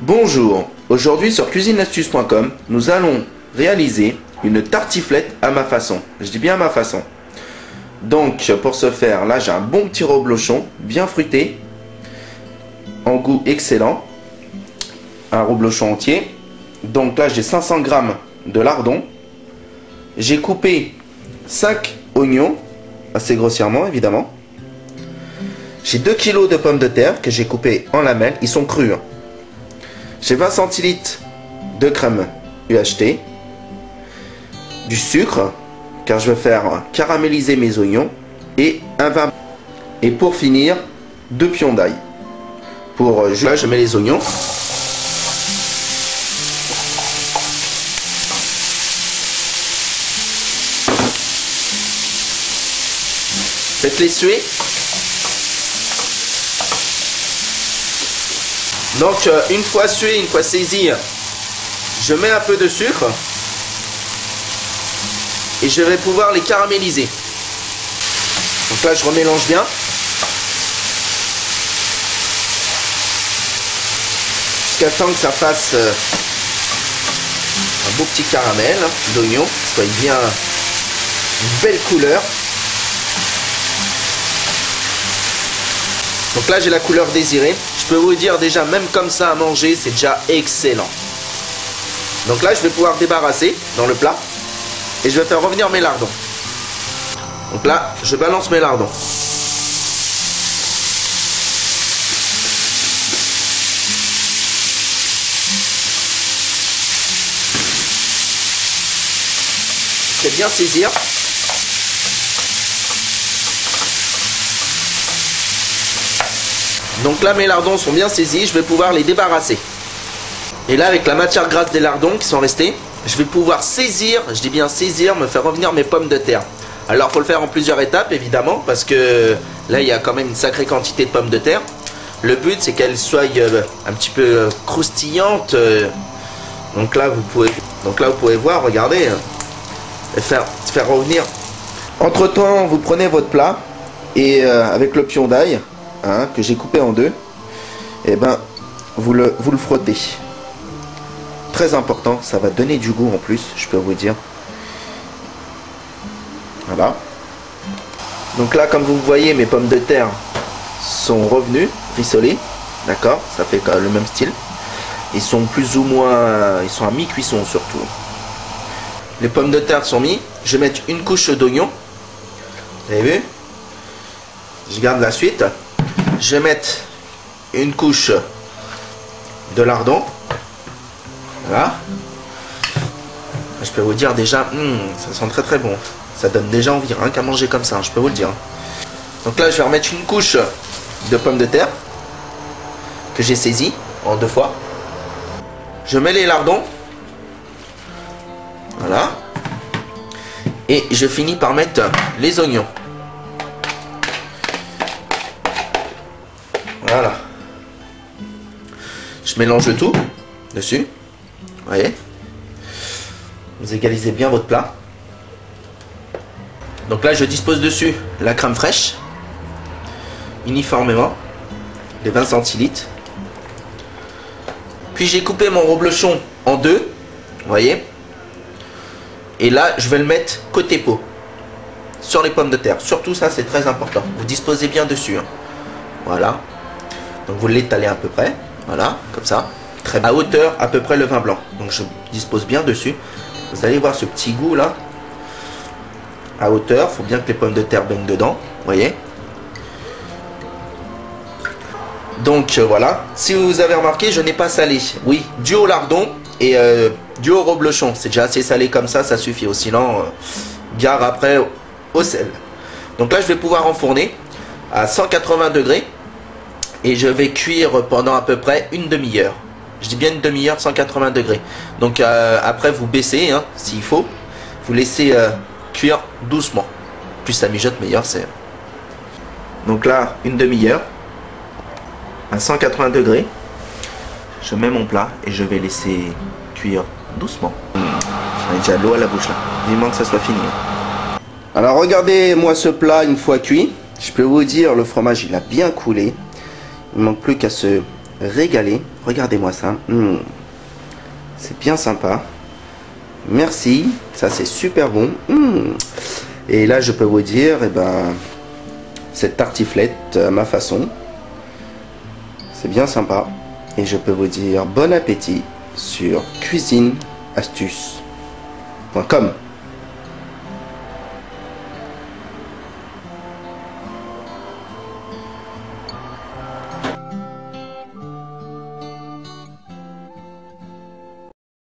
Bonjour, aujourd'hui sur cuisinelastuce.com, nous allons réaliser une tartiflette à ma façon. Je dis bien à ma façon. Donc pour ce faire, là j'ai un bon petit reblochon, bien fruité, en goût excellent. Un reblochon entier. Donc là j'ai 500 g de lardons. J'ai coupé 5 oignons, assez grossièrement évidemment. J'ai 2 kg de pommes de terre que j'ai coupées en lamelles, ils sont crus. J'ai 20 centilitres de crème UHT, du sucre, car je vais faire caraméliser mes oignons, et un vin. Et pour finir, 2 pions d'ail. Là, je mets les oignons. Faites-les suer. Donc une fois sué, une fois saisi, je mets un peu de sucre et je vais pouvoir les caraméliser. Donc là je remélange bien. Jusqu'à temps que ça fasse un beau petit caramel d'oignon, soit bien une belle couleur. Donc là j'ai la couleur désirée. Je peux vous dire déjà, même comme ça à manger, c'est déjà excellent. Donc là je vais pouvoir débarrasser dans le plat et je vais faire revenir mes lardons. Donc là je balance mes lardons. Je vais bien saisir. Donc là mes lardons sont bien saisis, je vais pouvoir les débarrasser. Et là avec la matière grasse des lardons qui sont restés, je vais pouvoir saisir, je dis bien saisir, me faire revenir mes pommes de terre. Alors il faut le faire en plusieurs étapes évidemment, parce que là il y a quand même une sacrée quantité de pommes de terre. Le but c'est qu'elles soient un petit peu croustillantes. Donc là vous pouvez voir, regardez, et faire revenir. Entre temps vous prenez votre plat et avec le pion d'ail, que j'ai coupé en deux, et ben vous le frottez. Très important, ça va donner du goût en plus, je peux vous dire. Voilà. Donc là, comme vous voyez, mes pommes de terre sont revenues, rissolées. D'accord, ça fait le même style. Ils sont plus ou moins, ils sont à mi-cuisson surtout. Les pommes de terre sont mises. Je vais mettre une couche d'oignon. Vous avez vu? Je garde la suite. Je vais mettre une couche de lardons. Voilà. Je peux vous dire déjà, ça sent très très bon. Ça donne déjà envie, rien qu'à manger comme ça, je peux vous le dire. Donc là, je vais remettre une couche de pommes de terre que j'ai saisi en 2 fois. Je mets les lardons. Voilà. Et je finis par mettre les oignons. Voilà. Je mélange le tout dessus. Vous voyez. Vous égalisez bien votre plat. Donc là je dispose dessus la crème fraîche. Uniformément. Les 20 centilitres. Puis j'ai coupé mon reblochon en 2. Vous voyez. Et là je vais le mettre côté peau. Sur les pommes de terre. Surtout ça c'est très important. Vous disposez bien dessus. Voilà. Donc vous l'étalez à peu près, voilà, comme ça, très à hauteur à peu près le vin blanc. Donc je dispose bien dessus. Vous allez voir ce petit goût là, à hauteur. Il faut bien que les pommes de terre baignent dedans, vous voyez. Donc voilà, si vous avez remarqué, je n'ai pas salé. Oui, dû au lardon et dû au reblochon. C'est déjà assez salé comme ça suffit. Sinon, gare après au sel. Donc là je vais pouvoir enfourner à 180 degrés. Et je vais cuire pendant à peu près une demi-heure. Je dis bien une demi-heure, 180 degrés. Donc après vous baissez, s'il faut. Vous laissez cuire doucement. Plus ça mijote, meilleur c'est. Donc là, une demi-heure. À 180 degrés. Je mets mon plat et je vais laisser cuire doucement. J'ai déjà l'eau à la bouche là. Vivement que ça soit fini. Alors regardez-moi ce plat une fois cuit. Je peux vous dire, le fromage il a bien coulé. Il ne manque plus qu'à se régaler. Regardez-moi ça. C'est bien sympa. Merci. Ça, c'est super bon. Et là, je peux vous dire, eh ben, cette tartiflette à ma façon. C'est bien sympa. Et je peux vous dire bon appétit sur cuisineastuce.com.